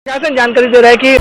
प्रशासन जानकारी दे रहा है कि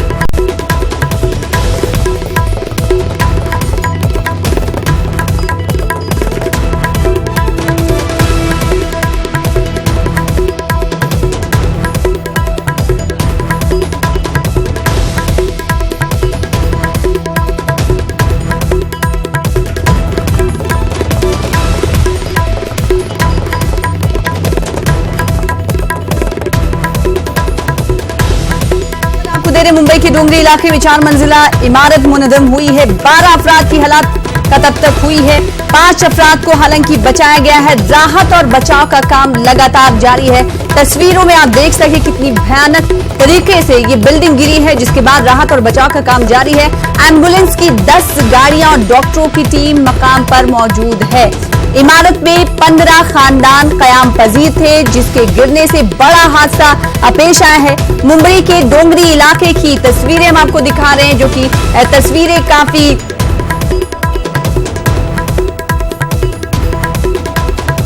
मुंबई के डोंगरी इलाके में 4 मंजिला इमारत मुनहदम हुई है। 12 अफराद की हलाकत अब तक हुई है। 5 अफराद को हालांकि बचाया गया है। राहत और बचाव का काम लगातार जारी है। तस्वीरों में आप देख सके कितनी भयानक तरीके से ये बिल्डिंग गिरी है, जिसके बाद राहत और बचाव का काम जारी है। एम्बुलेंस की 10 गाड़ियां और डॉक्टरों की टीम मकाम पर मौजूद है। इमारत में 15 खानदान कयाम पजीर थे, जिसके गिरने से बड़ा हादसा पेश आया है। मुंबई के डोंगरी इलाके की तस्वीरें हम आपको दिखा रहे हैं, जो कि तस्वीरें काफी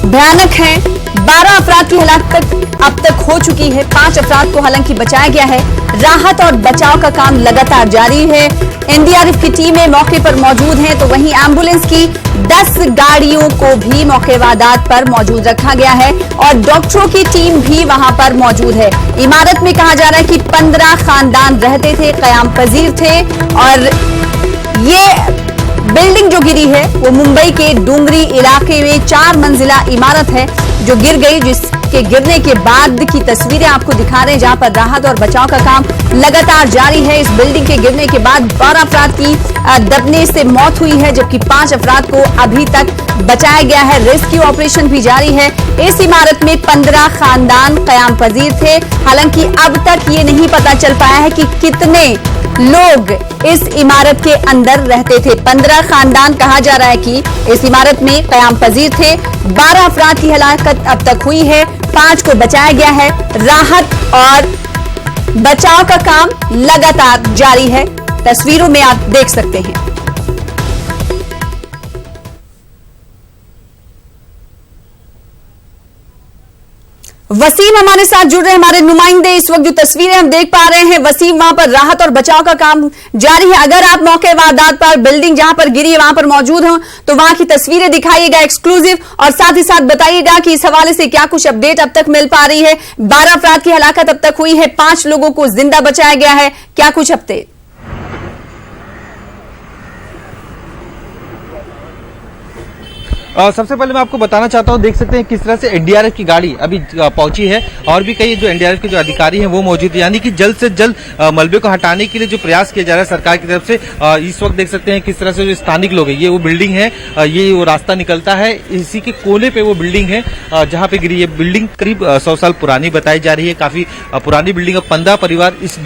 भयानक हैं। 12 अफराद की हलाकत अब तक हो चुकी है। 5 अफराद को हालांकि बचाया गया है। राहत और बचाव का काम लगातार जारी है। एनडीआरएफ की टीमें मौके पर मौजूद हैं, तो वहीं एम्बुलेंस की 10 गाड़ियों को भी मौके वारदात पर मौजूद रखा गया है और डॉक्टरों की टीम भी वहां पर मौजूद है। इमारत में कहा जा रहा है कि 15 खानदान रहते थे, कयाम पजीर थे और ये बिल्डिंग जो गिरी है वो मुंबई के डोंगरी इलाके में 4 मंजिला इमारत है जो गिर गई, जिसके गिरने के बाद की तस्वीरें आपको दिखा रहे हैं, जहां पर राहत और बचाव का काम लगातार जारी है। इस बिल्डिंग के गिरने के बाद 12 अफराद की दबने से मौत हुई है, जबकि 5 अफराद को अभी तक बचाया गया है। रेस्क्यू ऑपरेशन भी जारी है। इस इमारत में 15 खानदान कयाम पजीर थे। हालांकि अब तक ये नहीं पता चल पाया है कि कितने लोग इस इमारत के अंदर रहते थे। 15 खानदान कहा जा रहा है कि इस इमारत में कयाम पजीर थे। 12 अफराद की हलाकत अब तक हुई है। 5 को बचाया गया है। राहत और बचाव का काम लगातार जारी है। तस्वीरों में आप देख सकते हैं। वसीम हमारे साथ जुड़ रहे हैं, हमारे नुमाइंदे। इस वक्त जो तस्वीरें हम देख पा रहे हैं वसीम, वहां पर राहत और बचाव का काम जारी है। अगर आप मौके वारदात पर बिल्डिंग जहां पर गिरी है वहां पर मौजूद हो तो वहां की तस्वीरें दिखाइएगा एक्सक्लूसिव, और साथ ही साथ बताइएगा कि इस हवाले से क्या कुछ अपडेट अब तक मिल पा रही है। 12 अफराद की हलाकत अब तक हुई है, 5 लोगों को जिंदा बचाया गया है, क्या कुछ अपडेट? सबसे पहले मैं आपको बताना चाहता हूं, देख सकते हैं किस तरह से एनडीआरएफ की गाड़ी अभी पहुंची है और भी कई जो एनडीआरएफ के जो अधिकारी हैं वो मौजूद है, यानी कि जल्द से जल्द मलबे को हटाने के लिए जो प्रयास किया जा रहा है सरकार की तरफ से। इस वक्त देख सकते हैं किस तरह से जो स्थानिक लोग हैं, ये वो बिल्डिंग है, ये वो रास्ता निकलता है, इसी के कोने पे वो बिल्डिंग है जहां पे गिरी है। बिल्डिंग करीब 100 साल पुरानी बताई जा रही है, काफी पुरानी बिल्डिंग है। 15 परिवार इस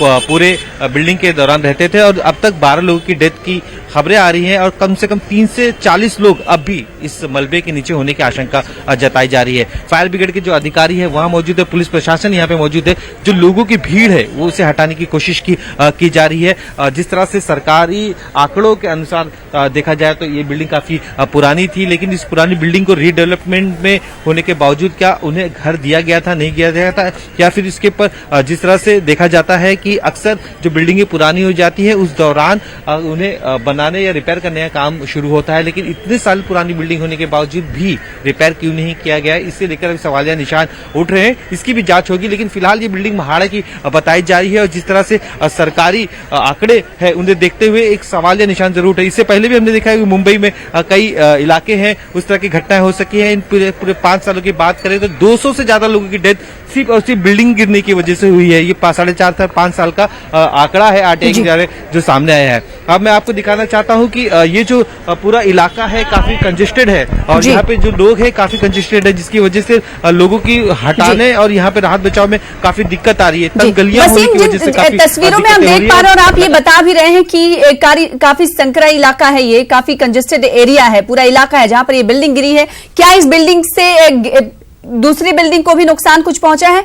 पूरे बिल्डिंग के दौरान रहते थे और अब तक 12 लोगों की डेथ की खबरें आ रही हैं और कम से कम 30 से 40 लोग अब भी इस मलबे के नीचे होने की आशंका जताई जा रही है। फायर ब्रिगेड के जो अधिकारी है वहां मौजूद है, पुलिस प्रशासन यहाँ पे मौजूद है। जो लोगों की भीड़ है वो उसे हटाने की कोशिश की जा रही है। जिस तरह से सरकारी आंकड़ों के अनुसार देखा जाए तो ये बिल्डिंग काफी पुरानी थी, लेकिन इस पुरानी बिल्डिंग को रीडेवलपमेंट में होने के बावजूद क्या उन्हें घर दिया गया था, नहीं दिया गया था, या फिर इसके ऊपर जिस तरह से देखा जाता है कि अक्सर जो बिल्डिंगें पुरानी हो जाती है उस दौरान उन्हें बनाने या रिपेयर करने का काम शुरू होता है, लेकिन इतने साल पुरानी बिल्डिंग होने के बावजूद भी रिपेयर क्यों नहीं किया गया, इससे लेकर अभी सवालिया निशान उठ रहे हैं। इसकी भी जांच होगी, लेकिन फिलहाल ये बिल्डिंग महाड़ा की बताई जा रही है और जिस तरह से सरकारी आंकड़े हैं उन्हें देखते हुए एक सवालिया निशान जरूर है। इससे पहले भी हमने देखा है कि मुंबई में कई इलाके हैं उस तरह की घटनाएं हो सकी है। इन पूरे 5 सालों की बात करें तो 200 से ज्यादा लोगों की डेथ सिर्फ और सिर्फ बिल्डिंग गिरने की वजह से हुई है। ये 4.5 साल का आंकड़ा है आरटीआई के द्वारा जो सामने आया है। अब मैं आपको दिखाना चाहता हूं कि ये जो पूरा इलाका है काफी कंजेस्टेड है और यहाँ पे जो लोग हैं काफी कंजेस्टेड है, जिसकी वजह से लोगों की हटाने और यहाँ पे राहत बचाव में काफी दिक्कत आ रही है। तंग गलियां होने की वजह से काफी तस्वीरों में हम देख पा रहे हैं और आप ये बता भी रहे हैं कि काफी संकरा इलाका है, ये काफी कंजेस्टेड एरिया है, पूरा इलाका है जहां पर ये बिल्डिंग गिरी है। क्या इस बिल्डिंग से दूसरी बिल्डिंग को भी नुकसान कुछ पहुंचा है?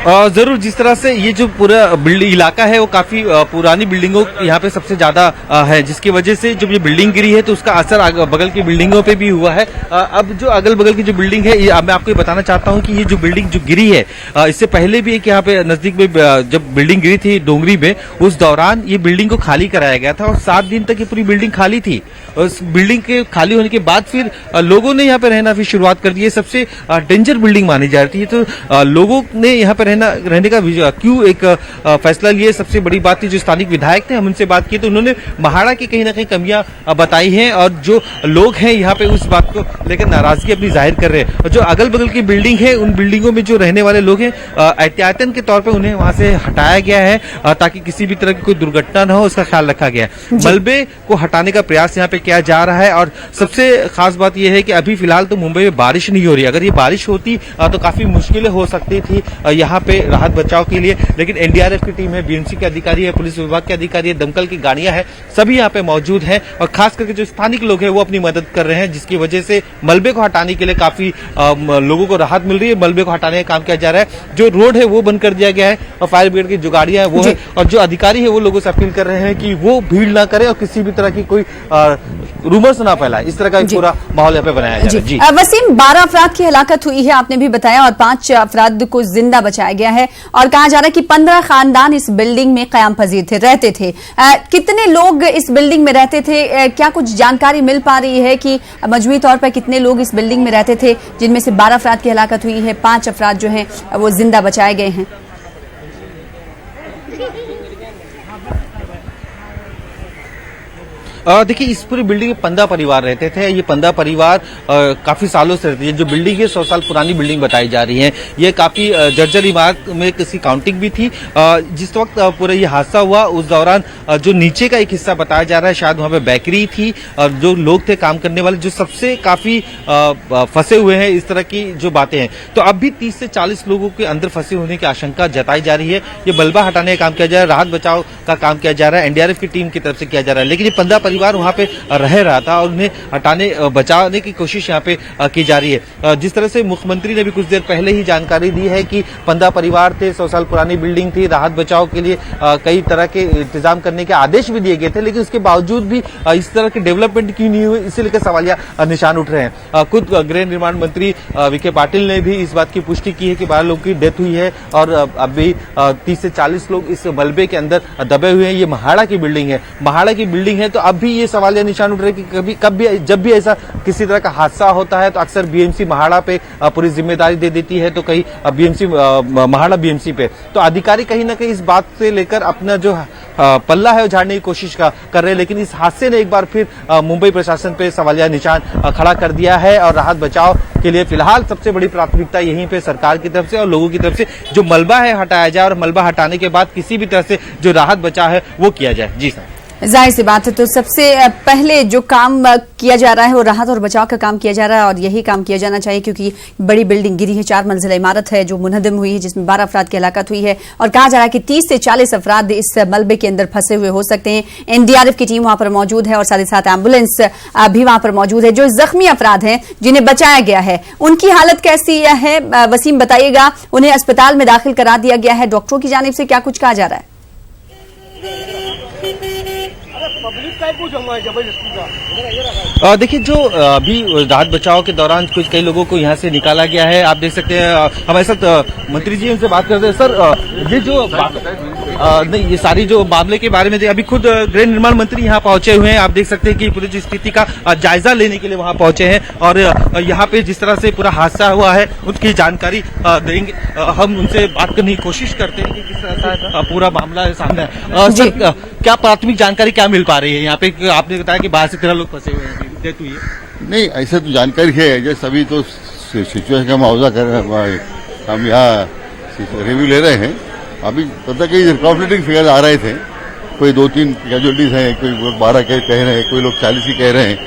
जरूर, जिस तरह से ये जो पूरा बिल्डिंग इलाका है वो काफी पुरानी बिल्डिंगों यहाँ पे सबसे ज्यादा है, जिसकी वजह से जब ये बिल्डिंग गिरी है तो उसका असर बगल की बिल्डिंगों पे भी हुआ है। अब जो अगल बगल की जो बिल्डिंग है, मैं आपको ये बताना चाहता हूँ कि ये जो बिल्डिंग जो गिरी है, इससे पहले भी एक यहाँ पे नजदीक में जब बिल्डिंग गिरी थी डोंगरी में, उस दौरान ये बिल्डिंग को खाली कराया गया था और 7 दिन तक ये पूरी बिल्डिंग खाली थी। उस बिल्डिंग के खाली होने के बाद फिर लोगों ने यहाँ पे रहना फिर शुरुआत कर दी है। सबसे डेंजर बिल्डिंग मानी जा रही है, तो लोगों ने यहाँ पे रहने का क्यों एक फैसला लिए, सबसे बड़ी बात थी जो स्थानिक विधायक थे, हम उनसे बात की तो उन्होंने महाड़ा की कहीं ना कहीं कमियां बताई हैं और जो लोग हैं यहाँ पे उस बात को लेकर नाराजगी अपनी जाहिर कर रहे हैं। और जो अगल बगल की बिल्डिंग है, उन बिल्डिंगों में जो रहने वाले लोग हैं, एहतियातन के तौर पर उन्हें वहां से हटाया गया है ताकि किसी भी तरह की कोई दुर्घटना न हो, उसका ख्याल रखा गया है। मलबे को हटाने का प्रयास यहाँ पे किया जा रहा है और सबसे खास बात यह है कि अभी फिलहाल तो मुंबई में बारिश नहीं हो रही। अगर ये बारिश होती तो काफी मुश्किलें हो सकती थी यहाँ पे राहत बचाव के लिए, लेकिन एनडीआरएफ की टीम है, बीएमसी के अधिकारी है, पुलिस विभाग के अधिकारी है, दमकल की गाड़ियां हैं, सभी यहाँ पे मौजूद हैं और खास करके जो स्थानिक लोग हैं वो अपनी मदद कर रहे हैं, जिसकी वजह से मलबे को हटाने के लिए काफी लोगों को राहत मिल रही है। मलबे को हटाने का काम किया जा रहा है, जो रोड है वो बंद कर दिया गया है और फायर ब्रिगेड की जो गाड़ियां हैं वो है, और जो अधिकारी है वो लोगों से अपील कर रहे हैं कि वो भीड़ ना करे और किसी भी तरह की कोई रूमर्स ना फैलाए। इस तरह का पूरा माहौल यहाँ पे बनाया जा रहा है। जी वसीम, 12 अफराद की हलाकत हुई है आपने भी बताया और 5 अफराद को जिंदा बचाया गया है और कहा जा रहा है कि 15 खानदान इस बिल्डिंग में कयाम पजीर थे, रहते थे। कितने लोग इस बिल्डिंग में रहते थे? क्या कुछ जानकारी मिल पा रही है कि मजमूई तौर पर कितने लोग इस बिल्डिंग में रहते थे, जिनमें से 12 अफराद की हलाकत हुई है, 5 अफराद जो हैं वो जिंदा बचाए गए हैं? देखिए, इस पूरी बिल्डिंग में 15 परिवार रहते थे। ये 15 परिवार काफी सालों से रहते हैं। जो बिल्डिंग है 100 साल पुरानी बिल्डिंग बताई जा रही है। ये काफी जर्जर इमारत में इसकी काउंटिंग भी थी। जिस वक्त पूरा ये हादसा हुआ उस दौरान जो नीचे का एक हिस्सा बताया जा रहा है, शायद वहां पे बेकरी थी और जो लोग थे काम करने वाले, जो सबसे काफी फंसे हुए हैं, इस तरह की जो बातें हैं। तो अब भी 30 से 40 लोगों के अंदर फंसे होने की आशंका जताई जा रही है। ये मलबा हटाने का काम किया जा रहा है, राहत बचाव का काम किया जा रहा है, एनडीआरएफ की टीम की तरफ से किया जा रहा है। लेकिन ये 15 परिवार वहां पे रह रहा था और उन्हें हटाने बचाने की कोशिश यहाँ पे की जा रही है। जिस तरह से मुख्यमंत्री ने भी कुछ देर पहले ही जानकारी दी है कि 15 परिवार थे, 100 साल पुरानी बिल्डिंग थी, राहत बचाव के लिए कई तरह के इंतजाम करने के आदेश भी दिए गए थे, लेकिन उसके बावजूद भी इस तरह की डेवलपमेंट क्यों नहीं हुई, इसे लेकर सवालिया निशान उठ रहे हैं। खुद गृह निर्माण मंत्री विखे पाटिल ने भी इस बात की पुष्टि की है कि 12 लोगों की डेथ हुई है और अभी 30 से 40 लोग इस मलबे के अंदर दबे हुए हैं। ये महाड़ा की बिल्डिंग है, महाड़ा की बिल्डिंग है, तो अब भी ये सवालिया निशान उठ रहे हैं कि जब भी ऐसा किसी तरह का हादसा होता है तो अक्सर बीएमसी महाड़ा पे पूरी जिम्मेदारी दे देती है, तो कहीं बीएमसी महाड़ा बीएमसी पे। तो अधिकारी कहीं ना कहीं इस बात से लेकर अपना जो पल्ला है झाड़ने की कोशिश कर रहे हैं, लेकिन इस हादसे ने एक बार फिर मुंबई प्रशासन पे सवालिया निशान खड़ा कर दिया है और राहत बचाव के लिए फिलहाल सबसे बड़ी प्राथमिकता यहीं पे सरकार की तरफ से और लोगों की तरफ से जो मलबा है हटाया जाए और मलबा हटाने के बाद किसी भी तरह से जो राहत बचाव है वो किया जाए। जी सर, जाहिर सी बात है, तो सबसे पहले जो काम किया जा रहा है वो राहत और बचाव का काम किया जा रहा है और यही काम किया जाना चाहिए, क्योंकि बड़ी बिल्डिंग गिरी है, 4 मंजिला इमारत है जो मुनहदम हुई है, जिसमें 12 अफराद की हलाकत हुई है और कहा जा रहा है कि 30 से 40 अफराद इस मलबे के अंदर फंसे हुए हो सकते हैं। एनडीआरएफ की टीम वहां पर मौजूद है और साथ ही साथ एम्बुलेंस भी वहां पर मौजूद है। जो जख्मी अफराद हैं जिन्हें बचाया गया है, उनकी हालत कैसी है वसीम बताइएगा? उन्हें अस्पताल में दाखिल करा दिया गया है, डॉक्टरों की जानिब से क्या कुछ कहा जा रहा है? देखिए, जो अभी राहत बचाव के दौरान कई लोगों को यहाँ से निकाला गया है। आप देख सकते हैं, हमारे साथ मंत्री जी उनसे बात करते हैं। सर, ये जो नहीं, ये सारी जो मामले के बारे में अभी खुद गृह निर्माण मंत्री यहाँ पहुंचे हुए हैं। आप देख सकते हैं कि पूरी जो स्थिति का जायजा लेने के लिए वहाँ पहुंचे हैं और यहाँ पे जिस तरह से पूरा हादसा हुआ है उसकी जानकारी देंगे। हम उनसे बात करने की कोशिश करते हैं कि किस तरह का पूरा मामला है सामने। सर, क्या प्राथमिक जानकारी क्या मिल पा रही है यहाँ पे? आपने बताया कि 12 से 13 लोग फंसे हुए हैं, डेथ हुई है। नहीं, ऐसा तो जानकारी है, जैसे सभी तो सिचुएशन का मुआवजा कर रहे हैं, हम यहाँ रिव्यू ले रहे हैं। अभी पता कि कॉन्फ्लिक्टिंग फिगर आ रहे थे, कोई 2-3 कैजुअलिटीज हैं, कोई लोग 12 कह रहे हैं, कोई लोग 40 ही कह रहे हैं,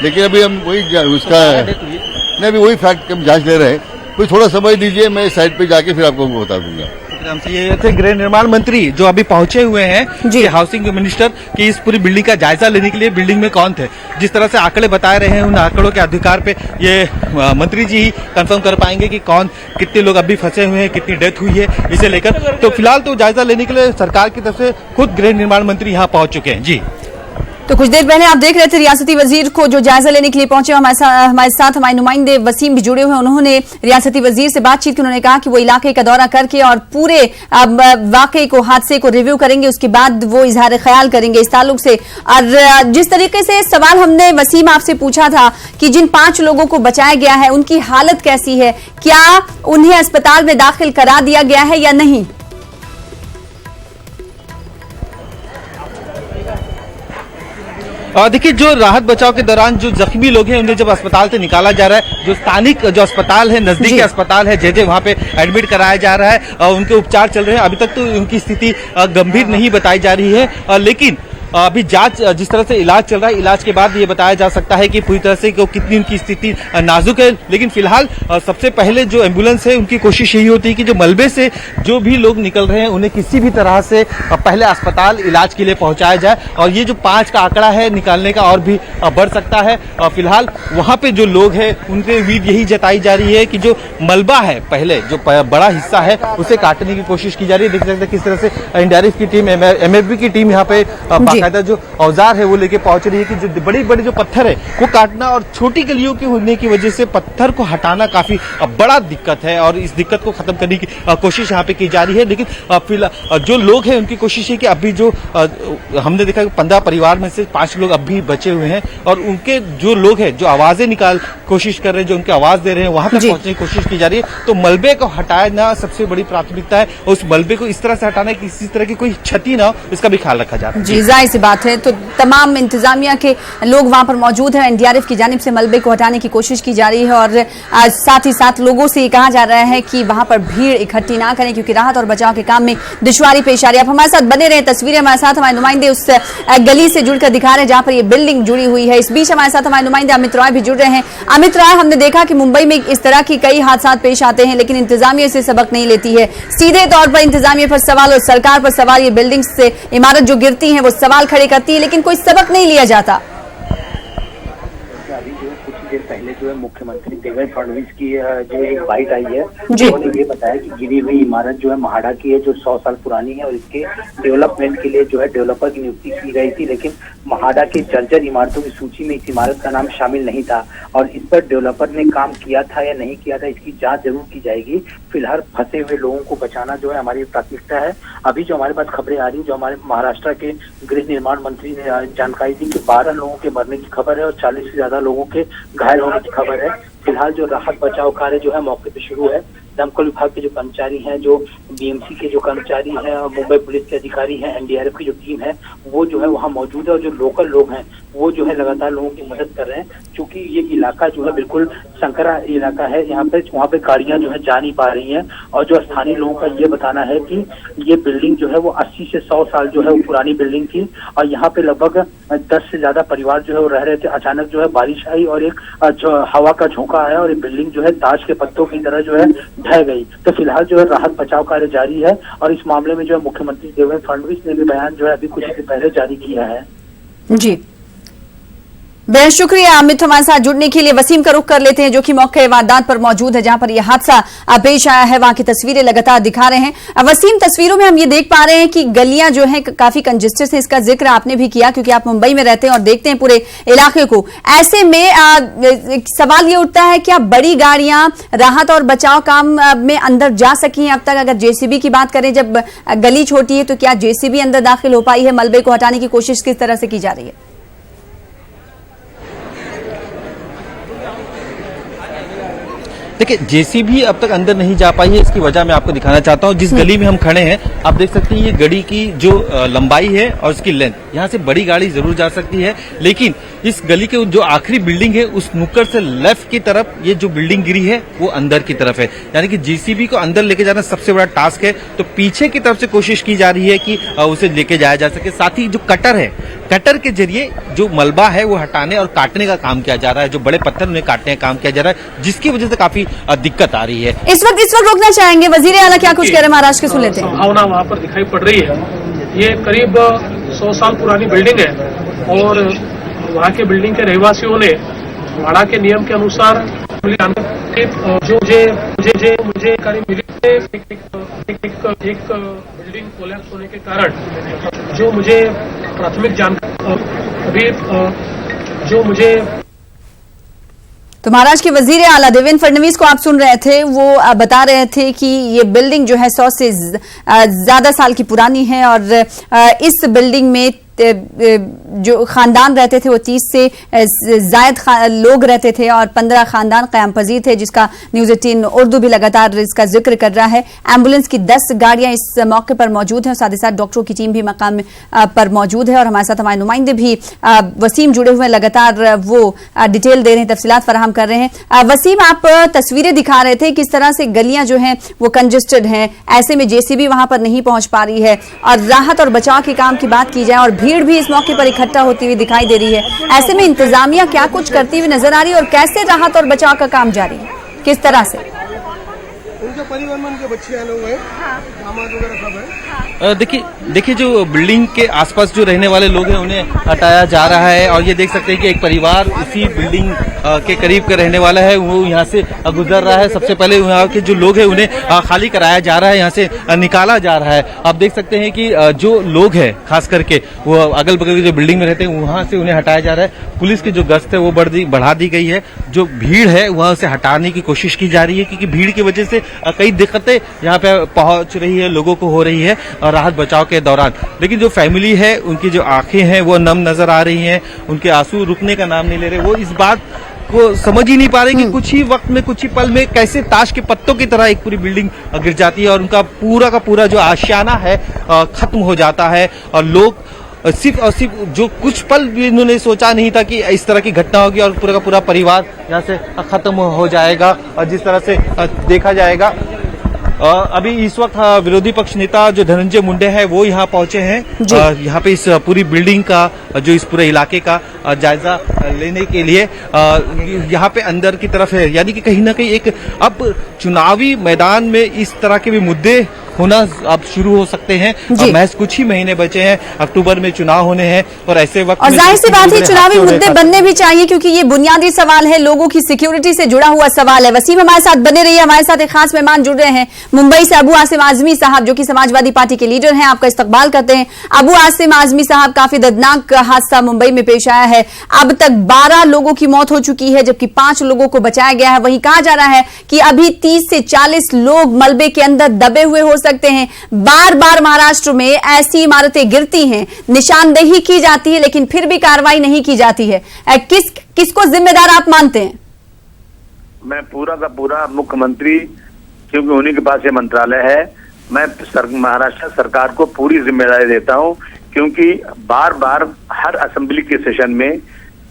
लेकिन अभी हम वही उसका नहीं, अभी वही फैक्ट हम जांच ले रहे हैं। कोई थोड़ा समझ लीजिए, मैं साइड पे जाके फिर आपको बता दूंगा। ये थे गृह निर्माण मंत्री जो अभी पहुंचे हुए हैं जी। हाउसिंग मिनिस्टर की इस पूरी बिल्डिंग का जायजा लेने के लिए। बिल्डिंग में कौन थे, जिस तरह से आंकड़े बताए रहे हैं, उन आंकड़ों के अधिकार पे ये मंत्री जी ही कंफर्म कर पाएंगे कि कौन कितने लोग अभी फंसे हुए हैं, कितनी डेथ हुई है इसे लेकर। तो फिलहाल तो जायजा लेने के लिए सरकार की तरफ से खुद गृह निर्माण मंत्री यहाँ पहुंच चुके हैं। जी, तो कुछ देर पहले आप देख रहे थे रियासती वजीर को जो जायजा लेने के लिए पहुंचे। हमारे साथ हमारे नुमाइंदे वसीम भी जुड़े हुए हैं। उन्होंने रियासती वजीर से बातचीत की। उन्होंने कहा कि वो इलाके का दौरा करके और पूरे वाकई को, हादसे को रिव्यू करेंगे, उसके बाद वो इजहार ख्याल करेंगे इस ताल्लुक से। और जिस तरीके से सवाल हमने वसीम आपसे पूछा था कि जिन 5 लोगों को बचाया गया है उनकी हालत कैसी है, क्या उन्हें अस्पताल में दाखिल करा दिया गया है या नहीं? और देखिए, जो राहत बचाव के दौरान जो जख्मी लोग हैं उन्हें जब अस्पताल से निकाला जा रहा है, जो स्थानिक जो अस्पताल है, नजदीकी अस्पताल है जेजे, वहां पे एडमिट कराया जा रहा है और उनके उपचार चल रहे हैं। अभी तक तो उनकी स्थिति गंभीर नहीं बताई जा रही है, लेकिन अभी जांच जिस तरह से इलाज चल रहा है, इलाज के बाद ये बताया जा सकता है कि पूरी तरह से कितनी उनकी स्थिति नाजुक है। लेकिन फिलहाल सबसे पहले जो एम्बुलेंस है उनकी कोशिश यही होती है कि जो मलबे से जो भी लोग निकल रहे हैं उन्हें किसी भी तरह से पहले अस्पताल इलाज के लिए पहुंचाया जाए। और ये जो 5 का आंकड़ा है निकालने का और भी बढ़ सकता है। फिलहाल वहां पे जो लोग हैं उनसे उम्मीद यही जताई जा रही है कि जो मलबा है, पहले जो बड़ा हिस्सा है उसे काटने की कोशिश की जा रही है। देख सकते हैं किस तरह से एनडीआरएफ की टीम, एमएफबी की टीम यहाँ पे बाकायदा जो औजार है वो लेके पहुंच रही है कि जो बड़ी बड़ी जो पत्थर है वो काटना, और छोटी गलियों के होने की वजह से पत्थर को हटाना काफी बड़ा दिक्कत है और इस दिक्कत को खत्म करने की कोशिश यहाँ पे की जा रही है। लेकिन फिलहाल जो लोग हैं उनकी कोशिश है कि अभी जो हमने देखा कि 15 परिवार में से 5 लोग अभी बचे हुए हैं और उनके जो लोग हैं जो आवाजें निकाल कोशिश कर रहे हैं, जो उनकी आवाज दे रहे हैं, वहां तक पहुंचने की कोशिश की जा रही है। तो मलबे को हटाना सबसे बड़ी प्राथमिकता है और उस मलबे को इस तरह से हटाना है कि किसी तरह की कोई क्षति ना हो, इसका भी ख्याल रखा जाता है। जी, जाहिर सी बात है। तो तमाम इंतजामिया के लोग वहां पर मौजूद हैं। एनडीआरएफ की जानिब से मलबे को हटाने की कोशिश की जा रही है और साथ ही साथ लोगों से ये कहा जा रहा है कि वहां पर भीड़ इकट्ठी ना करें क्योंकि राहत और बचाव के काम में दुश्वारी पेश आ रही है। आप हमारे साथ बने रहे, तस्वीरें हमारे साथ हमारे नुमाइंदे उस गली से जुड़कर दिखा रहे हैं जहां पर ये बिल्डिंग जुड़ी हुई है। इस बीच हमारे साथ हमारे नुमाइंदे अमित रॉय भी जुड़ रहे हैं। अमित रॉय, हमने देखा कि मुंबई में इस तरह की कई हादसा पेश आते हैं लेकिन इंतजामिया से सबक नहीं लेती है। सीधे तौर पर इंतजामिया पर सवाल और सरकार पर सवाल। ये बिल्डिंग से इमारत जो गिरती है वो सवाल खड़े करती है लेकिन कोई सबक नहीं लिया जाता। अभी जो कुछ देर पहले जो है मुख्यमंत्री देवेंद्र फडणवीस की जो एक बाइट आई है, उन्होंने ये बताया कि गिरी हुई इमारत जो है महाड़ा की है, जो 100 साल पुरानी है और इसके डेवलपमेंट के लिए जो है डेवलपर की नियुक्ति की गई थी। लेकिन महाड़ा के जर्जर इमारतों की सूची में इस इमारत का नाम शामिल नहीं था और इस पर डेवलपर ने काम किया था या नहीं किया था इसकी जांच जरूर की जाएगी। फिलहाल फंसे हुए लोगों को बचाना जो है हमारी प्राथमिकता है। अभी जो हमारे पास खबरें आ रही है, जो हमारे महाराष्ट्र के गृह निर्माण मंत्री ने जानकारी दी कि 12 लोगों के मरने की खबर है और 40 से ज्यादा लोगों के घायल होने की खबर है। फिलहाल जो राहत बचाव कार्य जो है मौके पे शुरू है। दमकल विभाग के जो कर्मचारी हैं, जो बीएमसी के जो कर्मचारी हैं, मुंबई पुलिस के अधिकारी हैं, एनडीआरएफ की जो टीम है वो जो है वहाँ मौजूद है और जो लोकल लोग हैं वो जो है लगातार लोगों की मदद कर रहे हैं। क्योंकि ये इलाका जो है बिल्कुल संकरा इलाका है, यहाँ पे वहाँ पे गाड़ियां जो है जा नहीं पा रही हैं और जो स्थानीय लोगों का ये बताना है कि ये बिल्डिंग जो है वो 80 से 100 साल जो है वो पुरानी बिल्डिंग थी और यहाँ पे लगभग 10 से ज्यादा परिवार जो है वो रह रहे थे। अचानक जो है बारिश आई और एक हवा का झोंका आया और ये बिल्डिंग जो है ताश के पत्तों की तरह जो है ढह गई। तो फिलहाल जो है राहत बचाव कार्य जारी है और इस मामले में जो है मुख्यमंत्री देवेंद्र फडणवीस ने भी बयान जो है अभी कुछ दिन पहले जारी किया है। जी, बेहद शुक्रिया अमित हमारे साथ जुड़ने के लिए। वसीम का रुख कर लेते हैं जो कि मौके वारदात पर मौजूद है जहां पर यह हादसा पेश आया है। वहां की तस्वीरें लगातार दिखा रहे हैं। वसीम, तस्वीरों में हम ये देख पा रहे हैं कि गलियां जो हैं काफी कंजेस्टेड हैं। इसका जिक्र आपने भी किया क्योंकि आप मुंबई में रहते हैं और देखते हैं पूरे इलाके को। ऐसे में सवाल ये उठता है क्या बड़ी गाड़ियां राहत और बचाव काम में अंदर जा सकी हैं अब तक? अगर जेसीबी की बात करें, जब गली छोटी है तो क्या जेसीबी अंदर दाखिल हो पाई है? मलबे को हटाने की कोशिश किस तरह से की जा रही है? देखिए, जेसीबी अब तक अंदर नहीं जा पाई है। इसकी वजह मैं आपको दिखाना चाहता हूं। जिस गली में हम खड़े हैं आप देख सकते हैं ये गली की जो लंबाई है और उसकी लेंथ, यहां से बड़ी गाड़ी जरूर जा सकती है लेकिन इस गली के जो आखिरी बिल्डिंग है उस नुक्कड़ से लेफ्ट की तरफ ये जो बिल्डिंग गिरी है वो अंदर की तरफ है, यानी कि जीसीबी को अंदर लेके जाना सबसे बड़ा टास्क है। तो पीछे की तरफ से कोशिश की जा रही है कि उसे लेके जाया जा सके। साथ ही जो कटर है, कटर के जरिए जो मलबा है वो हटाने और काटने का काम किया जा रहा है, जो बड़े पत्थर उन्हें काटने का काम किया जा रहा है, जिसकी वजह से काफी दिक्कत आ रही है। इस वक्त रोकना चाहेंगे, वजीर आला क्या कुछ कह रहे हैं महाराष्ट्र के, सुन लेते हैं। संभावना वहाँ पर दिखाई पड़ रही है। ये करीब 100 साल पुरानी बिल्डिंग है और वहाँ के बिल्डिंग के रहवासियों ने भाड़ा के नियम के अनुसार जो मुझे करीब मिली एक बिल्डिंग कोलैप्स होने के कारण जो मुझे प्राथमिक जानकारी तो महाराष्ट्र के वजीर आला देवेंद्र फडणवीस को आप सुन रहे थे, वो बता रहे थे कि ये बिल्डिंग जो है 100 से ज्यादा साल की पुरानी है और इस बिल्डिंग में जो खानदान रहते थे वो 30 से जायद लोग रहते थे और 15 खानदान क़याम पजीर थे, जिसका न्यूज़ 18 उर्दू भी लगातार इसका जिक्र कर रहा है। एम्बुलेंस की 10 गाड़ियां इस मौके पर मौजूद हैं और साथ ही साथ डॉक्टरों की टीम भी मकाम पर मौजूद है और हमारे साथ हमारे नुमाइंदे भी वसीम जुड़े हुए हैं, लगातार वो डिटेल दे रहे हैं, तफसीलात फराहम कर रहे हैं। वसीम, आप तस्वीरें दिखा रहे थे किस तरह से गलियां जो हैं वो कंजेस्टेड हैं, ऐसे में जेसीबी वहां पर नहीं पहुंच पा रही है और राहत और बचाव के काम की बात की जाए और भीड़ भी इस मौके पर इकट्ठा होती हुई दिखाई दे रही है, ऐसे में इंतजामिया क्या कुछ करती हुई नजर आ रही है और कैसे राहत और बचाव का काम जारी है, किस तरह से? उनके परिवार में उनके बच्चे आने हुए हैं, दामाद वगैरह सब है। देखिए जो बिल्डिंग के आसपास जो रहने वाले लोग हैं उन्हें हटाया जा रहा है और ये देख सकते हैं कि एक परिवार इसी बिल्डिंग के करीब का रहने वाला है, वो यहाँ से गुजर रहा है। सबसे पहले यहाँ के जो लोग हैं उन्हें खाली कराया जा रहा है, यहाँ से निकाला जा रहा है। आप देख सकते हैं कि जो लोग हैं खास करके वो अगल बगल की जो बिल्डिंग में रहते हैं वहां से उन्हें हटाया जा रहा है। पुलिस की जो गश्त है वो बढ़ा दी गई है, जो भीड़ है वहां से हटाने की कोशिश की जा रही है क्योंकि भीड़ की वजह से कई दिक्कतें यहाँ पे पहुंच रही है, लोगों को हो रही है राहत बचाव के दौरान। लेकिन जो फैमिली है उनकी जो आंखें हैं वो नम नजर आ रही हैं, उनके आंसू रुकने का नाम नहीं ले रहे। वो इस बात को समझ ही नहीं पा रहे कि कुछ ही वक्त में, कुछ ही पल में कैसे ताश के पत्तों की तरह एक पूरी बिल्डिंग गिर जाती है और उनका पूरा का पूरा जो आशियाना है खत्म हो जाता है और लोग सिर्फ और सिर्फ जो कुछ पल भी इन्होंने सोचा नहीं था कि इस तरह की घटना होगी और पूरा का पूरा परिवार यहाँ से खत्म हो जाएगा और जिस तरह से देखा जाएगा। अभी इस वक्त विरोधी पक्ष नेता जो धनंजय मुंडे हैं वो यहाँ पहुंचे हैं यहाँ पे इस पूरी बिल्डिंग का जो इस पूरे इलाके का जायजा लेने के लिए यहाँ पे अंदर की तरफ है, यानी कि कहीं ना कहीं एक अब चुनावी मैदान में इस तरह के भी मुद्दे होना अब शुरू हो सकते हैं। महज कुछ ही महीने बचे हैं, अक्टूबर में चुनाव होने हैं और ऐसे वक्त और जाहिर सी बात है चुनावी मुद्दे बनने भी चाहिए क्योंकि ये बुनियादी सवाल है, लोगों की सिक्योरिटी से जुड़ा हुआ सवाल है। वसीम हमारे साथ बने रहिए, हमारे साथ एक खास मेहमान जुड़ रहे हैं मुंबई से, अबू आसिम आजमी साहब जो कि समाजवादी पार्टी के लीडर हैं, आपका इस्तकबाल करते हैं। अबू आसिम आजमी साहब, काफी दर्दनाक हादसा मुंबई में पेश आया है, अब तक 12 लोगों की मौत हो चुकी है जबकि 5 लोगों को बचाया गया है। वहीं कहा जा रहा है कि अभी 30 से 40 लोग मलबे के अंदर दबे हुए हो सकते हैं। बार बार महाराष्ट्र में ऐसी इमारतें गिरती हैं, निशानदेही की जाती है लेकिन फिर भी कार्रवाई नहीं की जाती है। किसको जिम्मेदार आप मानते हैं? मैं पूरा का पूरा मुख्यमंत्री, क्योंकि उन्हीं के पास ये मंत्रालय है, मैं महाराष्ट्र सरकार को पूरी जिम्मेदारी देता हूं क्योंकि बार बार हर असेंबली के सेशन में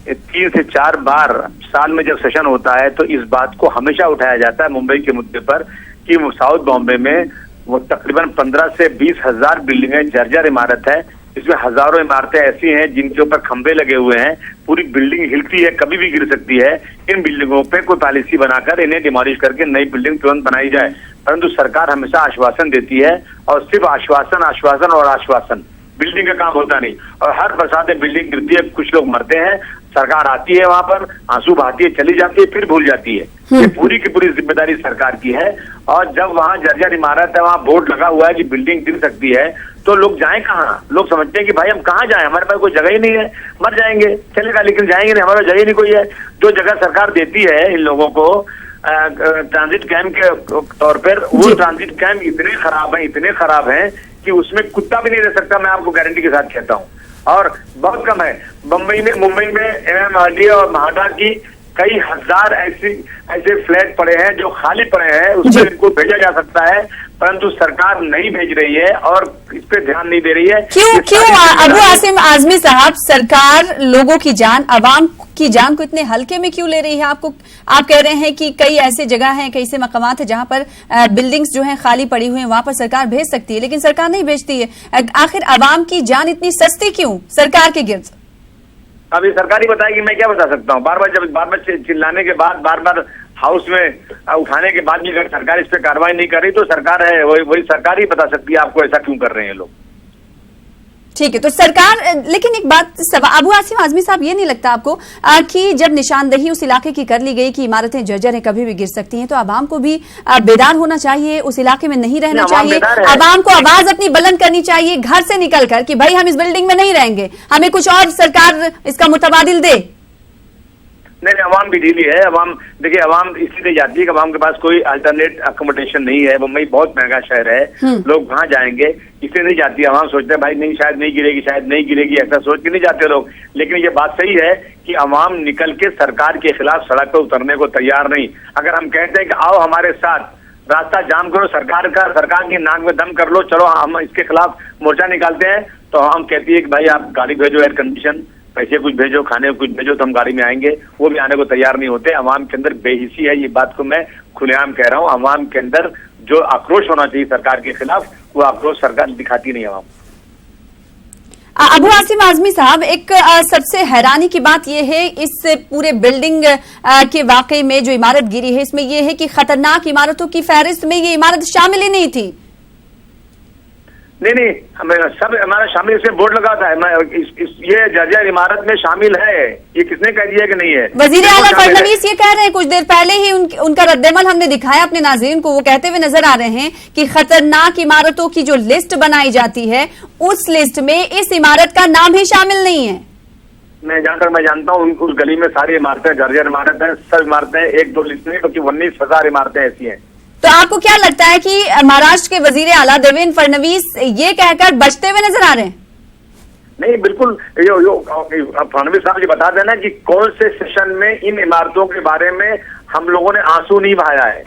3 से 4 बार साल में जब सेशन होता है तो इस बात को हमेशा उठाया जाता है मुंबई के मुद्दे पर कि वो साउथ बॉम्बे में वो तकरीबन 15 से 20 हजार बिल्डिंगें जर्जर इमारत है, इसमें हजारों इमारतें ऐसी हैं जिनके ऊपर खंभे लगे हुए हैं, पूरी बिल्डिंग हिलती है, कभी भी गिर सकती है। इन बिल्डिंगों पे कोई पॉलिसी बनाकर इन्हें डिमोलिश करके नई बिल्डिंग तुरंत बनाई जाए, परंतु सरकार हमेशा आश्वासन देती है और सिर्फ आश्वासन आश्वासन और आश्वासन, बिल्डिंग का काम होता नहीं। और हर बरसात में बिल्डिंग गिरती है, कुछ लोग मरते हैं, सरकार आती है वहां पर, आंसू बहाती है, चली जाती है, फिर भूल जाती है। ये पूरी की पूरी जिम्मेदारी सरकार की है। और जब वहां जर्जर इमारत है, वहां बोर्ड लगा हुआ है कि बिल्डिंग गिर सकती है, तो लोग जाएं कहाँ? लोग समझते हैं कि भाई हम कहाँ जाएं, हमारे पास कोई जगह ही नहीं है, मर जाएंगे, चलेगा लेकिन जाएंगे नहीं, हमारे पास जगह ही नहीं कोई है। जो जगह सरकार देती है इन लोगों को ट्रांजिट कैंप के तौर पर, वो ट्रांजिट कैंप इतने खराब हैं कि उसमें कुत्ता भी नहीं रह सकता, मैं आपको गारंटी के साथ कहता हूँ। और बहुत कम है। मुंबई में MMRDA और महाडा की कई हजार ऐसे फ्लैट पड़े हैं जो खाली पड़े हैं, उसमें इनको भेजा जा सकता है, परंतु सरकार नहीं भेज रही है और इस पे ध्यान नहीं दे रही है। क्यों अबू आसिम आजमी साहब, सरकार लोगों की जान, अवाम की जान को इतने हल्के में क्यों ले रही है? आप कह रहे हैं कि कई ऐसे जगह हैं, कई ऐसे मकामात है जहां पर बिल्डिंग्स जो हैं खाली पड़ी हुई हैं, वहां पर सरकार भेज सकती है, लेकिन सरकार नहीं भेजती है। आखिर अवाम की जान इतनी सस्ती क्यों सरकार के गिर्द? अभी सरकार ही बताएगी, मैं क्या बता सकता हूँ। बार बार चिल्लाने के बाद, बार बार हाउस में उठाने के बाद भी अगर सरकार इस पे कार्रवाई नहीं कर रही तो सरकार है वही सरकार ही बता सकती है आपको ऐसा क्यों कर रहे हैं लोग। ठीक है, तो सरकार, लेकिन एक बात अबू आसिम आजमी साहब, ये नहीं लगता आपको कि जब निशानदेही उस इलाके की कर ली गई कि इमारतें जर्जर हैं, कभी भी गिर सकती हैं, तो आवाम को भी बेदार होना चाहिए, उस इलाके में नहीं रहना चाहिए, आवाम को आवाज अपनी बुलंद करनी चाहिए घर से निकलकर कि भाई हम इस बिल्डिंग में नहीं रहेंगे, हमें कुछ और सरकार इसका मुतबादिल दे। नहीं, अवाम भी ढीली है। अवाम देखिए, अवाम इसलिए जाती है कि अवाम के पास कोई अल्टरनेट अकोमोडेशन नहीं है। मुंबई बहुत महंगा शहर है, लोग वहां जाएंगे, इसलिए नहीं जाती। अवाम सोचते हैं भाई नहीं, शायद नहीं गिरेगी, शायद नहीं गिरेगी, ऐसा सोच के नहीं जाते लोग। लेकिन ये बात सही है कि अवाम निकल के सरकार के खिलाफ सड़क पर उतरने को तैयार नहीं। अगर हम कहते हैं कि आओ हमारे साथ रास्ता जाम करो, सरकार की नाक में दम कर लो, चलो हम इसके खिलाफ मोर्चा निकालते हैं, तो हम कहती है कि भाई आप गाड़ी भेजो, एयर कंडीशन, पैसे कुछ भेजो, खाने को कुछ भेजो, तो हम गाड़ी में आएंगे। वो भी आने को तैयार नहीं होते। अवाम के अंदर बेहिसी है, ये बात को मैं खुलेआम कह रहा हूँ। अवाम के अंदर जो आक्रोश होना चाहिए सरकार के खिलाफ, वो आक्रोश सरकार दिखाती नहीं अवाम। अबू आसिम आजमी साहब, एक सबसे हैरानी की बात यह है इस पूरे बिल्डिंग के वाकई में जो इमारत गिरी है, इसमें यह है कि खतरनाक इमारतों की फहरिस्त में ये इमारत शामिल ही नहीं थी। नहीं, सब हमारा शामिल, इसमें बोर्ड लगा था ये जर्जर इमारत में शामिल है। ये किसने कह दिया कि नहीं है? वजीर आला फडणवीस ये कह रहे हैं, कुछ देर पहले ही उनका रद्देमल हमने दिखाया अपने नाज़रीन को। वो कहते हुए नजर आ रहे हैं कि खतरनाक इमारतों की जो लिस्ट बनाई जाती है, उस लिस्ट में इस इमारत का नाम ही शामिल नहीं है। मैं जानता हूँ उस गली में सारी इमारतें जर्जर इमारत है, सब इमारतें, एक दो लिस्ट नहीं बल्कि 19,000 इमारतें ऐसी हैं। तो आपको क्या लगता है कि महाराष्ट्र के वजीर आला देवेंद्र फडणवीस ये कहकर बचते हुए नजर आ रहे हैं? नहीं, बिल्कुल। फडणवीस साहब जी बता देना कि कौन से सेशन में इन इमारतों के बारे में हम लोगों ने आंसू नहीं बहाया है।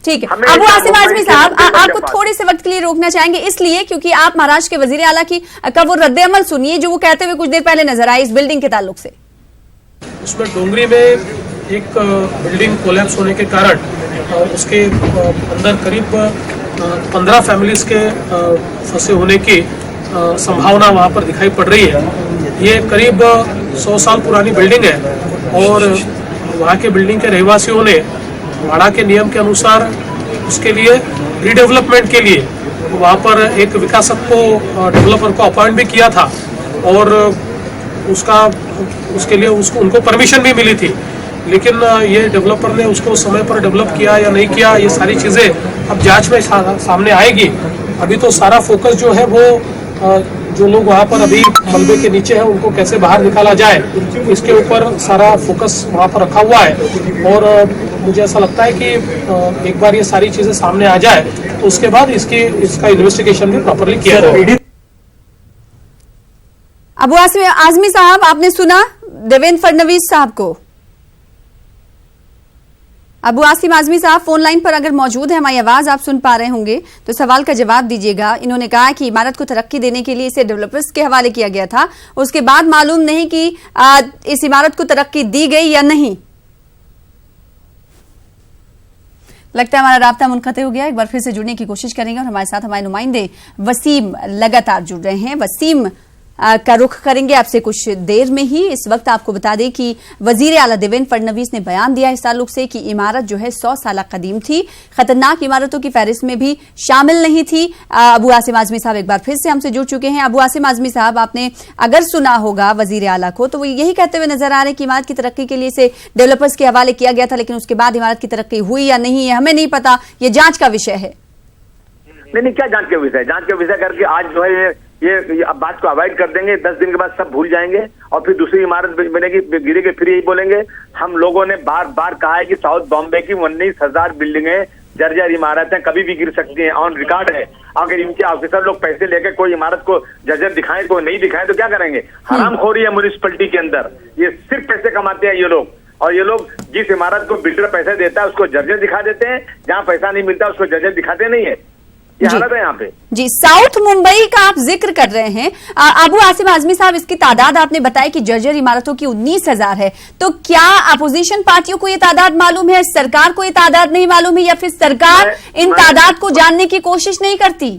ठीक है, अबू आसिम आजमी साहब, आपको थोड़े से वक्त के लिए रोकना चाहेंगे, इसलिए क्योंकि आप महाराष्ट्र के वजीर आला का वो रद्द अमल सुनिए जो वो कहते हुए कुछ देर पहले नजर आए इस बिल्डिंग के ताल्लुक से। उसमें डोंगरी में एक बिल्डिंग कोलैप्स होने के कारण उसके अंदर करीब 15 फैमिलीज के फंसे होने की संभावना वहां पर दिखाई पड़ रही है। ये करीब 100 साल पुरानी बिल्डिंग है और वहां के बिल्डिंग के रहवासियों ने वाड़ा के नियम के अनुसार उसके लिए रीडेवलपमेंट के लिए वहां पर एक विकासक को, डेवलपर को अपॉइंट भी किया था और उसके लिए उनको परमिशन भी मिली थी। लेकिन ये डेवलपर ने उसको समय पर डेवलप किया या नहीं किया, ये सारी चीज़ें अब जांच में सामने आएगी। अभी तो सारा फोकस जो है वो जो लोग वहाँ पर अभी मलबे के नीचे हैं उनको कैसे बाहर निकाला जाए, इसके ऊपर सारा फोकस वहाँ पर रखा हुआ है। और मुझे ऐसा लगता है कि एक बार ये सारी चीज़ें सामने आ जाए तो उसके बाद इसका इन्वेस्टिगेशन भी प्रॉपरली किया जाए। अबू आसिम आजमी साहब, आपने सुना देवेंद्र फडणवीस साहब को। अबू आसिम आजमी साहब फोन लाइन पर अगर मौजूद है, हमारी आवाज आप सुन पा रहे होंगे तो सवाल का जवाब दीजिएगा। इन्होंने कहा कि इमारत को तरक्की देने के लिए इसे डेवलपर्स के हवाले किया गया था, उसके बाद मालूम नहीं कि इस इमारत को तरक्की दी गई या नहीं। लगता है हमारा राब्ता मुनक़ते हो गया। एक बार फिर से जुड़ने की कोशिश करेंगे और हमारे साथ हमारे नुमाइंदे वसीम लगातार जुड़ रहे हैं। वसीम का रुख करेंगे आपसे कुछ देर में ही। इस वक्त आपको बता दें कि वजीर आला देवेंद्र फडणवीस ने बयान दिया इस ताल्लुक से कि इमारत जो है 100 साल कदीम थी, खतरनाक इमारतों की फहरिस्त में भी शामिल नहीं थी। अबू आसिम आजमी साहब एक बार फिर से हमसे जुड़ चुके हैं। अबू आसिम आजमी साहब, आपने अगर सुना होगा वजीर आला को तो वो यही कहते हुए नजर आ रहे हैं कि इमारत की तरक्की के लिए इसे डेवलपर्स के हवाले किया गया था, लेकिन उसके बाद इमारत की तरक्की हुई या नहीं है हमें नहीं पता, ये जांच का विषय है। नहीं, क्या जांच का विषय? जांच का विषय करके आज जो है ये अब बात को अवॉइड कर देंगे। 10 दिन के बाद सब भूल जाएंगे और फिर दूसरी इमारत बनेगी, गिरेगी, फिर यही बोलेंगे। हम लोगों ने बार बार कहा है कि साउथ बॉम्बे की 19,000 बिल्डिंगें जर्जर इमारतें कभी भी गिर सकती हैं, ऑन रिकॉर्ड है। अगर इनके ऑफिसर लोग पैसे लेकर कोई इमारत को जर्जर दिखाएं, कोई नहीं दिखाएं तो क्या करेंगे? हरामखोरी है म्युनिसिपैलिटी के अंदर, ये सिर्फ पैसे कमाते हैं ये लोग। और ये लोग जिस इमारत को बिल्डर पैसे देता है उसको जर्जर दिखा देते हैं, जहाँ पैसा नहीं मिलता उसको जर्जर दिखाते नहीं है। ये हालत है यहाँ पे जी। साउथ मुंबई का आप जिक्र कर रहे हैं, अबू आसिम आजमी साहब, इसकी तादाद आपने बताई कि जर्जर इमारतों की 19,000 है, तो क्या अपोजिशन पार्टियों को ये तादाद मालूम है, सरकार को ये तादाद नहीं मालूम है, या फिर सरकार इन तादाद को जानने की कोशिश नहीं करती?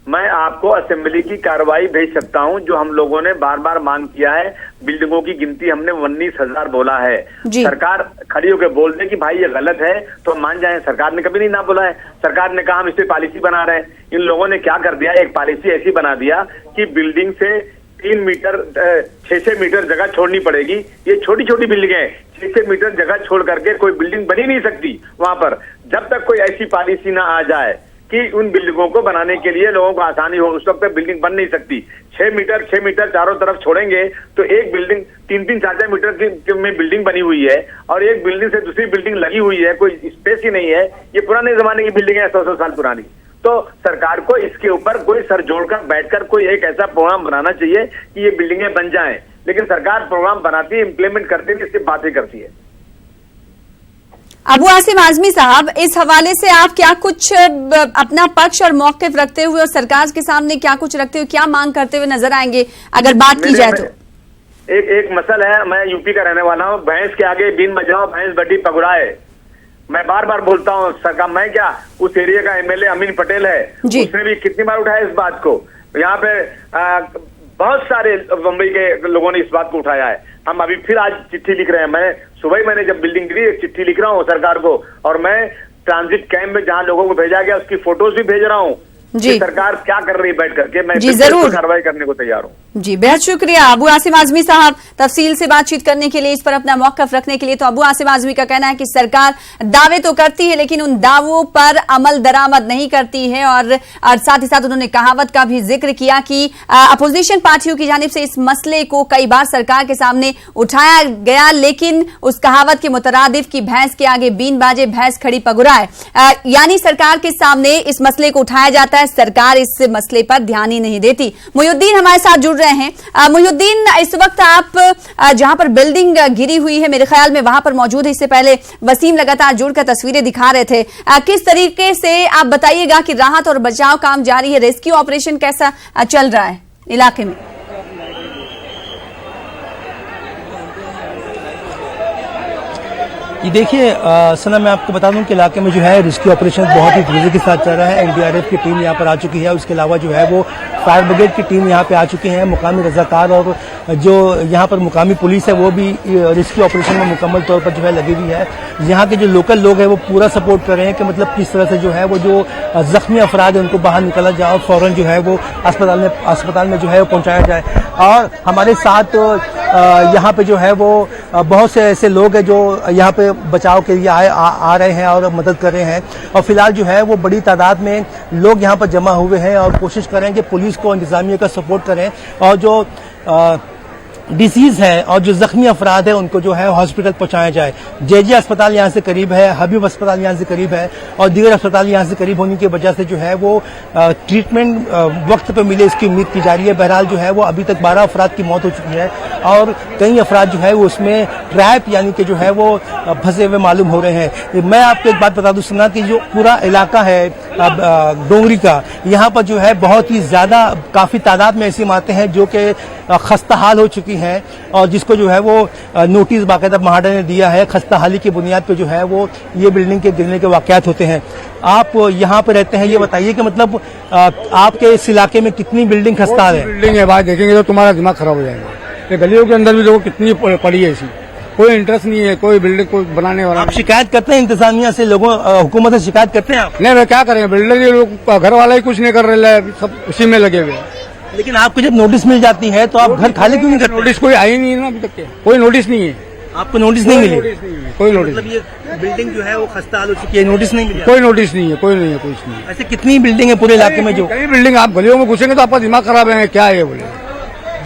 मैं आपको असेंबली की कार्रवाई भेज सकता हूं, जो हम लोगों ने बार बार मांग किया है। बिल्डिंगों की गिनती हमने 19,000 बोला है। सरकार खड़ी होकर बोल दे कि भाई ये गलत है तो मान जाए। सरकार ने कभी नहीं ना बोला है। सरकार ने कहा हम इस पे पॉलिसी बना रहे हैं। इन लोगों ने क्या कर दिया, एक पॉलिसी ऐसी बना दिया कि बिल्डिंग से 3 मीटर 6 मीटर जगह छोड़नी पड़ेगी। ये छोटी छोटी बिल्डिंग है, 6 मीटर जगह छोड़ करके कोई बिल्डिंग बनी नहीं सकती वहां पर, जब तक कोई ऐसी पॉलिसी ना आ जाए कि उन बिल्डिंगों को बनाने के लिए लोगों को आसानी हो, उस वक्त बिल्डिंग बन नहीं सकती। 6 मीटर चारों तरफ छोड़ेंगे तो एक बिल्डिंग 3-3, 4-4 मीटर में बिल्डिंग बनी हुई है और एक बिल्डिंग से दूसरी बिल्डिंग लगी हुई है, कोई स्पेस ही नहीं है। ये पुराने जमाने की बिल्डिंग है, 100 साल पुरानी। तो सरकार को इसके ऊपर कोई सर जोड़कर बैठकर कोई एक ऐसा प्रोग्राम बनाना चाहिए कि ये बिल्डिंगें बन जाएं। लेकिन सरकार प्रोग्राम बनाती है, इम्प्लीमेंट करती है, सिर्फ बातें करती है। अबू आसिम आजमी साहब, इस हवाले से आप क्या कुछ अपना पक्ष और मौक़िफ़ रखते हुए और सरकार के सामने क्या कुछ रखते हुए, क्या मांग करते हुए नजर आएंगे अगर बात की जाए तो? एक मसल है, मैं यूपी का रहने वाला हूँ। भैंस के आगे बीन बजाओ, भैंस बड़ी पगुड़ाए। मैं बार बार बोलता हूँ सरकार, मैं क्या, उस एरिया का एमएलए अमीन पटेल है, उसने भी कितनी बार उठाया इस बात को। यहाँ पे बहुत सारे मुंबई के लोगों ने इस बात को उठाया है। हम अभी फिर आज चिट्ठी लिख रहे हैं। मैं सुबह मैंने जब बिल्डिंग गिरी एक चिट्ठी लिख रहा हूँ सरकार को, और मैं ट्रांजिट कैंप में जहाँ लोगों को भेजा गया उसकी फोटोज भी भेज रहा हूँ कि सरकार क्या कर रही है बैठ करके। मैं जरूर कार्रवाई करने को तैयार हूँ। जी, बेहद शुक्रिया अबू आसिम आजमी साहब तफसील से बातचीत करने के लिए, इस पर अपना मौक़िफ़ रखने के लिए। तो अबू आसिम आजमी का कहना है कि सरकार दावे तो करती है लेकिन उन दावों पर अमल दरामद नहीं करती है, और साथ ही साथ उन्होंने कहावत का भी जिक्र किया कि अपोजिशन पार्टियों की जानिब से इस मसले को कई बार सरकार के सामने उठाया गया, लेकिन उस कहावत के मुतरादिफ की भैंस के आगे बीन बाजे भैंस खड़ी पगुराए, यानी सरकार के सामने इस मसले को उठाया जाता है, सरकार इस मसले पर ध्यान ही नहीं देती। मुहिउद्दीन हमारे साथ जुड़ रहे हैं। मुहिउद्दीन, इस वक्त आप जहां पर बिल्डिंग गिरी हुई है मेरे ख्याल में वहां पर मौजूद है। इससे पहले वसीम लगातार जुड़कर तस्वीरें दिखा रहे थे। किस तरीके से आप बताइएगा कि राहत और बचाव काम जारी है, रेस्क्यू ऑपरेशन कैसा चल रहा है इलाके में? ये देखिए सना, मैं आपको बता दूं कि इलाके में जो है रेस्क्यू ऑपरेशन बहुत ही तेजी के साथ चल रहा है। एनडीआरएफ की टीम यहाँ पर आ चुकी है, उसके अलावा जो है वो फायर ब्रिगेड की टीम यहाँ पे आ चुकी है। मुकामी रजाकार और जो यहाँ पर मुकामी पुलिस है वो भी रेस्क्यू ऑपरेशन में मुकम्मल तौर पर जो है लगी हुई है। यहाँ के जो लोकल लोग हैं वो पूरा सपोर्ट कर रहे हैं कि मतलब किस तरह से जो है वो जो जख्मी अफराद है उनको बाहर निकाला जाए और फौरन जो है वो अस्पताल में जो है वो पहुँचाया जाए। और हमारे साथ यहाँ पे जो है वो बहुत से ऐसे लोग हैं जो यहाँ पे बचाव के लिए आ रहे हैं और मदद कर रहे हैं, और फिलहाल जो है वो बड़ी तादाद में लोग यहाँ पर जमा हुए हैं और कोशिश करें कि पुलिस को इंतजामिया का सपोर्ट करें और जो डिसीज है और जो जख्मी अफराद है उनको जो है हॉस्पिटल पहुंचाया जाए। जेजे अस्पताल यहाँ से करीब है, हबीब अस्पताल यहाँ से करीब है और दीगर अस्पताल यहाँ से करीब होने की वजह से जो है वो ट्रीटमेंट वक्त पे मिले इसकी उम्मीद की जा रही है। बहरहाल जो है वो अभी तक 12 अफराद की मौत हो चुकी है और कई अफराद जो है वो उसमें ट्रैप यानी कि जो है वो फंसे हुए मालूम हो रहे हैं। मैं आपको एक बात बता दूं सुना कि जो पूरा इलाका है डोंगरी का, यहाँ पर जो है बहुत ही ज्यादा काफी तादाद में ऐसी इमारतें हैं जो कि खस्ता हाल हो चुकी हैं और जिसको जो है वो नोटिस बाकायदा महाडा ने दिया है। खस्ता हाली की बुनियाद पे जो है वो ये बिल्डिंग के गिरने के वाकयात होते हैं। आप यहाँ पे रहते हैं, ये बताइए कि मतलब आपके इस इलाके में कितनी बिल्डिंग खस्ता है? बिल्डिंग है भाई, देखेंगे तो तुम्हारा दिमाग खराब हो जाएगा। ये गलियों के अंदर भी देखो कितनी पड़ी है, ऐसी कोई इंटरेस्ट नहीं है, कोई बिल्डिंग को बनाने वाला। आप शिकायत करते हैं इंतजामिया से, लोगों हुकूमत से शिकायत करते हैं आप? नहीं, मैं क्या करेंगे, बिल्डर लोग घर वाला ही कुछ नहीं कर रहे, सब उसी में लगे हुए। लेकिन आपको जब नोटिस मिल जाती है तो आप घर खाली क्यों नहीं करते? नोटिस कोई आई नहीं है ना अभी तक के, कोई नोटिस नहीं है। आपको नोटिस नहीं मिली? कोई नोटिस, मतलब ये बिल्डिंग जो है वो खस्ता हाल हो चुकी है, नोटिस नहीं मिला? कोई नोटिस नहीं है, कोई नहीं है, कुछ नहीं। ऐसे कितनी बिल्डिंग है पूरे इलाके में? जो कई बिल्डिंग, आप गलियों में घुसेंगे तो आपका दिमाग खराब है, क्या है बोले।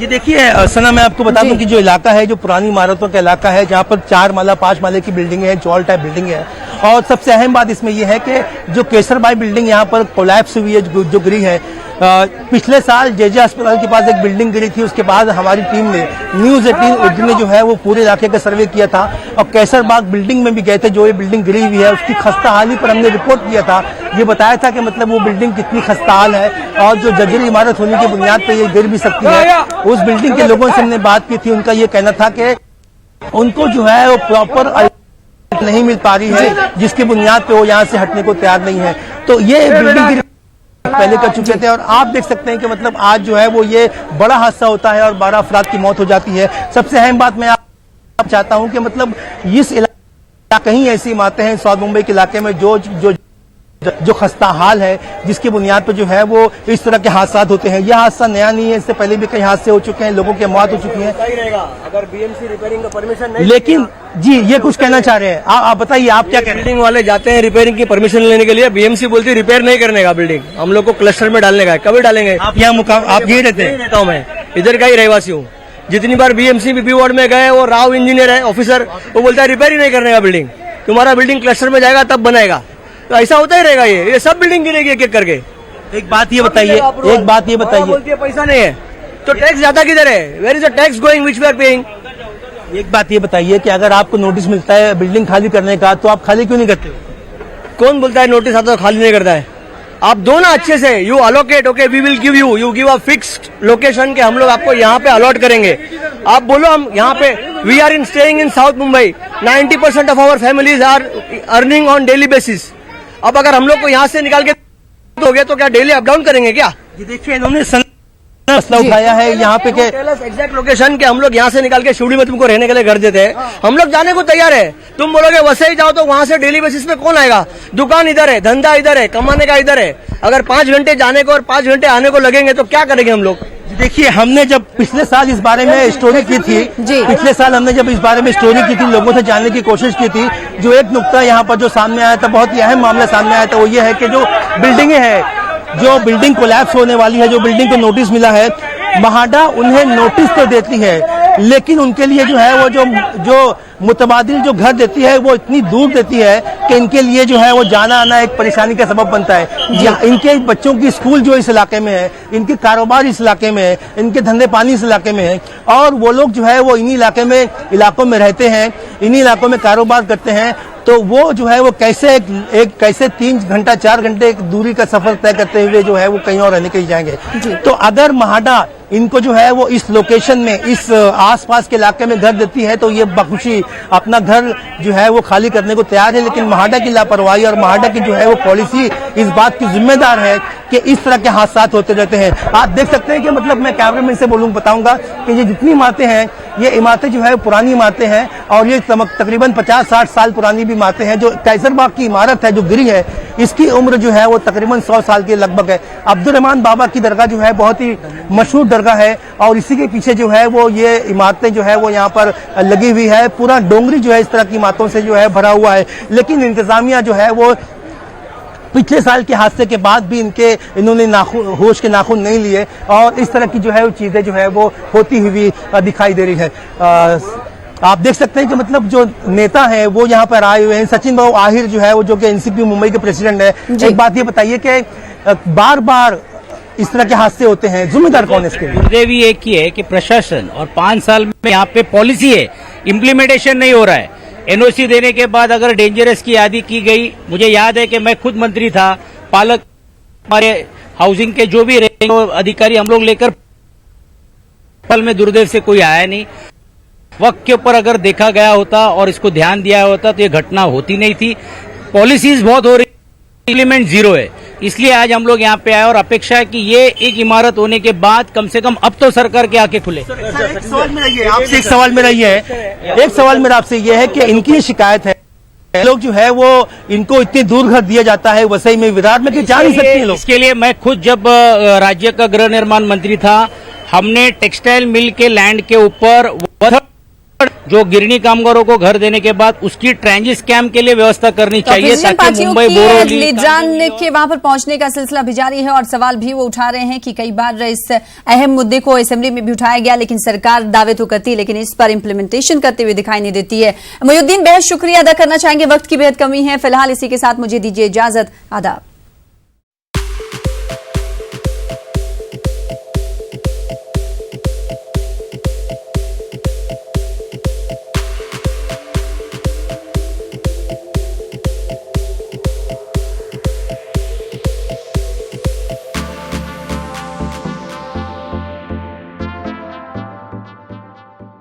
ये देखिए सना, मैं आपको बता दूं कि जो इलाका है जो पुरानी इमारतों का इलाका है, जहाँ पर 4 माला 5 माले की बिल्डिंग है, जॉल टाइप बिल्डिंग है। और सबसे अहम बात इसमें यह है कि जो केसरबाई बिल्डिंग यहाँ पर कोलैप्स हुई है, जो गिरी है, पिछले साल जेजे अस्पताल के पास एक बिल्डिंग गिरी थी, उसके बाद हमारी टीम ने न्यूज 18 उर्दू ने जो है वो पूरे इलाके का सर्वे किया था और कैसरबाग बिल्डिंग में भी गए थे। जो ये बिल्डिंग गिरी हुई है उसकी खस्ता हाली पर हमने रिपोर्ट किया था, ये बताया था कि मतलब वो बिल्डिंग कितनी खस्ता हाल है और जो जर्जरी इमारत होने की बुनियाद पर ये गिर भी सकती है। उस बिल्डिंग के लोगों से हमने बात की थी, उनका ये कहना था कि उनको जो है वो प्रॉपर नहीं मिल पा रही है, जिसकी बुनियाद पे वो यहाँ से हटने को तैयार नहीं है। तो ये बिल्डिंग पहले कर चुके थे और आप देख सकते हैं कि मतलब आज जो है वो ये बड़ा हादसा होता है और 12 अफराद की मौत हो जाती है। सबसे अहम बात मैं आप चाहता हूं कि मतलब इस इलाके कहीं ऐसी इमारतें हैं साउथ मुंबई के इलाके में जो खस्ता हाल है, जिसकी बुनियाद पर जो है वो इस तरह के हादसा होते हैं। यह हादसा नया नहीं है, इससे पहले भी कई हादसे हो चुके हैं, लोगों की मौत हो चुकी है। अगर बीएमसी रिपेयरिंग का परमिशन नहीं, लेकिन जी ये कुछ कहना चाह रहे हैं, आप बताइए आप क्या कह रहे हैं? बिल्डिंग वाले जाते हैं रिपेयरिंग की परमिशन लेने के लिए, बीएमसी बोलती है रिपेयर नहीं करने का, बिल्डिंग हम लोग को क्लस्टर में डालने का है। कभी डालेंगे? आप यहाँ आप यही रहते हैं? रहता हूँ मैं, इधर का ही रहवासी हूँ। जितनी बार बीएमसी बीपी वार्ड में गए, वो राव इंजीनियर है ऑफिसर, वो बोलता है रिपेयर ही नहीं करने का बिल्डिंग, तुम्हारा बिल्डिंग क्लस्टर में जाएगा तब बनाएगा। तो ऐसा होता ही रहेगा, ये सब बिल्डिंग गिरेगी एक एक करके। एक बात ये बताइए, बोलती है पैसा नहीं है तो टैक्स ज्यादा किधर है? Where is the tax going which we are paying? एक बात ये बताइए कि अगर आपको नोटिस मिलता है बिल्डिंग खाली करने का तो आप खाली क्यों नहीं करते? कौन बोलता है नोटिस आता तो खाली नहीं करता है? आप दो ना अच्छे से, you allocate, okay we will give you give a fixed location के हम लोग आपको यहाँ पे अलॉट करेंगे। आप बोलो हम यहाँ पे we are in staying in South Mumbai, 90% of our families are earning on daily basis. अब अगर हम लोग को यहाँ से निकाल के दोगे तो क्या डेली अप डाउन करेंगे क्या? ये देखिए इन्होंने मसला उठाया है यहाँ पे के एग्जैक्ट लोकेशन के हम लोग यहाँ से निकाल के शिवड़ी में तुमको रहने के लिए घर देते हैं, हम लोग जाने को तैयार है। तुम बोलोगे वैसे ही जाओ तो वहाँ से डेली बेसिस पे कौन आएगा? दुकान इधर है, धंधा इधर है, कमाने का इधर है। अगर 5 घंटे जाने को और 5 घंटे आने को लगेंगे तो क्या करेंगे हम लोग? देखिए हमने जब पिछले साल इस बारे में स्टोरी की थी, पिछले साल हमने जब इस बारे में स्टोरी की थी, लोगों से जानने की कोशिश की थी, जो एक नुकता यहाँ पर जो सामने आया था, बहुत ही अहम मामला सामने आया था, वो ये है कि जो बिल्डिंगें हैं, जो बिल्डिंग कोलैप्स होने वाली है, जो बिल्डिंग को नोटिस मिला है, महाडा उन्हें नोटिस तो देती है लेकिन उनके लिए जो है वो जो मुतबादिल जो घर देती है वो इतनी दूर देती है कि इनके लिए जो है वो जाना आना एक परेशानी का सबब बनता है। इनके बच्चों की स्कूल जो इस इलाके में है, इनके कारोबार इस इलाके में है, इनके धंधे पानी इस इलाके में है और वो लोग जो है वो इन्हीं इलाकों में रहते हैं, इन्हीं इलाकों में कारोबार करते हैं। तो वो जो है वो कैसे 3 घंटा 4 घंटे दूरी का सफर तय करते हुए जो है वो कहीं और रहने के लिए जाएंगे। तो अगर महाडा इनको जो है वो इस लोकेशन में, इस आसपास के इलाके में घर देती है तो ये बखुशी अपना घर जो है वो खाली करने को तैयार है। लेकिन महाडा की लापरवाही और महाडा की जो है वो पॉलिसी इस बात की जिम्मेदार है कि इस तरह के हादसा होते रहते हैं। आप देख सकते हैं कि मतलब मैं कैमरामैन से बताऊंगा कि ये जितनी इमारतें हैं, ये इमारतें जो है पुरानी इमारतें हैं और ये तकरीबन 50-60 साल पुरानी भी इमारतें हैं। जो कैसरबाग की इमारत है जो गिरी है, इसकी उम्र जो है वो तकरीबन 100 साल के लगभग है। अब्दुर्रहमान बाबा की दरगाह जो है बहुत ही मशहूर दरगाह है और इसी के पीछे जो है वो ये इमारतें जो है वो यहाँ पर लगी हुई है। पूरा डोंगरी जो है इस तरह की इमारतों से जो है भरा हुआ है। लेकिन इंतजामिया जो है वो पिछले साल के हादसे के बाद भी इन्होंने होश के नाखून नहीं लिए और इस तरह की जो है वो चीजें जो है वो होती हुई दिखाई दे रही है। आप देख सकते हैं कि मतलब जो नेता है वो यहाँ पर आए हुए हैं। सचिन बाबू आहिर जो है वो जो कि एनसीपी मुंबई के प्रेसिडेंट है, एक बात ये बताइए कि बार बार इस तरह के हादसे होते हैं, जिम्मेदार कौन है इसके? दुर्दैवी एक ही है कि प्रशासन और 5 साल में यहाँ पे पॉलिसी है, इम्प्लीमेंटेशन नहीं हो रहा है। एनओसी देने के बाद अगर डेंजरस की यादी की गई, मुझे याद है कि मैं खुद मंत्री था, पालक हमारे हाउसिंग के जो भी रहे अधिकारी हम लोग लेकर पल में दुर्दैव से कोई आया नहीं। वक्त के ऊपर अगर देखा गया होता और इसको ध्यान दिया होता तो ये घटना होती नहीं थी। पॉलिसीज बहुत हो रही, इम्प्लीमेंट जीरो है। इसलिए आज हम लोग यहाँ पे आए और अपेक्षा है कि ये एक इमारत होने के बाद कम से कम अब तो सरकार के आंखें खुले। एक सवाल मेरा ये आपसे, एक सवाल मेरा आपसे ये है कि इनकी शिकायत है लोग जो है वो इनको इतनी दूर घर दिया जाता है वसई में, विराट में, कि जा नहीं सकते लोग। इसके लिए मैं खुद जब राज्य का गृह निर्माण मंत्री था, हमने टेक्सटाइल मिल के लैंड के ऊपर जो गिरनी कामगारों को घर देने के बाद उसकी ट्रांजिट कैंप के लिए व्यवस्था करनी चाहिए ताकि मुंबई बोरोवली के वहां पर पहुंचने का सिलसिला भी जारी है और सवाल भी वो उठा रहे हैं कि कई बार इस अहम मुद्दे को असेंबली में भी उठाया गया लेकिन सरकार दावे तो करती है लेकिन इस पर इम्प्लीमेंटेशन करते हुए दिखाई नहीं देती है। मोहिउद्दीन, बेहद शुक्रिया अदा करना चाहेंगे, वक्त की बेहद कमी है। फिलहाल इसी के साथ मुझे दीजिए इजाजत, आदाब।